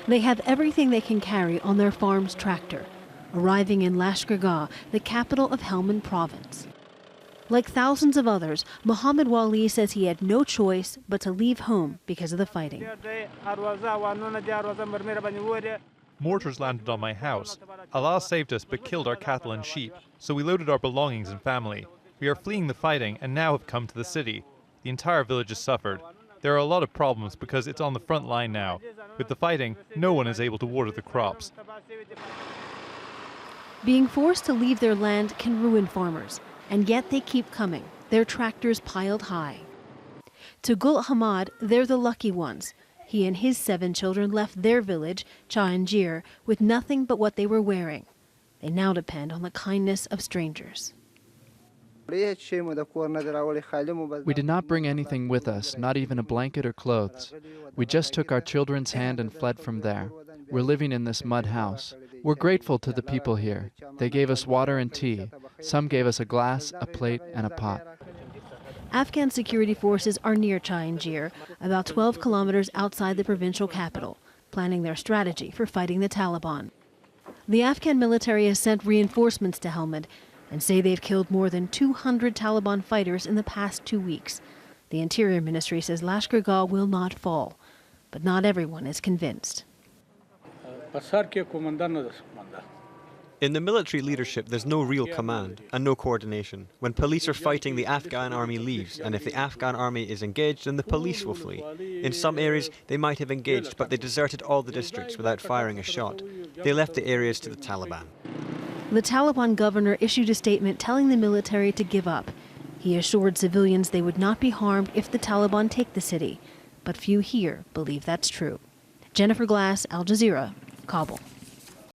They have everything they can carry on their farm's tractor, arriving in Lashkar Gah, the capital of Helmand province. Like thousands of others, Mohammed Wali says he had no choice but to leave home because of the fighting. Mortars landed on my house. Allah saved us but killed our cattle and sheep, so we loaded our belongings and family. We are fleeing the fighting and now have come to the city. The entire village has suffered. There are a lot of problems because it's on the front line now. With the fighting, no one is able to water the crops. Being forced to leave their land can ruin farmers, and yet they keep coming, their tractors piled high. To Gul Ahmad, they're the lucky ones. He and his 7 children left their village, Chaanjir, with nothing but what they were wearing. They now depend on the kindness of strangers. We did not bring anything with us, not even a blanket or clothes. We just took our children's hand and fled from there. We're living in this mud house. We're grateful to the people here. They gave us water and tea. Some gave us a glass, a plate, and a pot. Afghan security forces are near Chaanjir, about 12 kilometers outside the provincial capital, planning their strategy for fighting the Taliban. The Afghan military has sent reinforcements to Helmand and say they've killed more than 200 Taliban fighters in the past 2 weeks. The Interior Ministry says Lashkar Gah will not fall, but not everyone is convinced. In the military leadership, there's no real command and no coordination. When police are fighting, the Afghan army leaves, and if the Afghan army is engaged, then the police will flee. In some areas, they might have engaged, but they deserted all the districts without firing a shot. They left the areas to the Taliban. The Taliban governor issued a statement telling the military to give up. He assured civilians they would not be harmed if the Taliban take the city, but few here believe that's true. Jennifer Glasse, Al Jazeera, Kabul.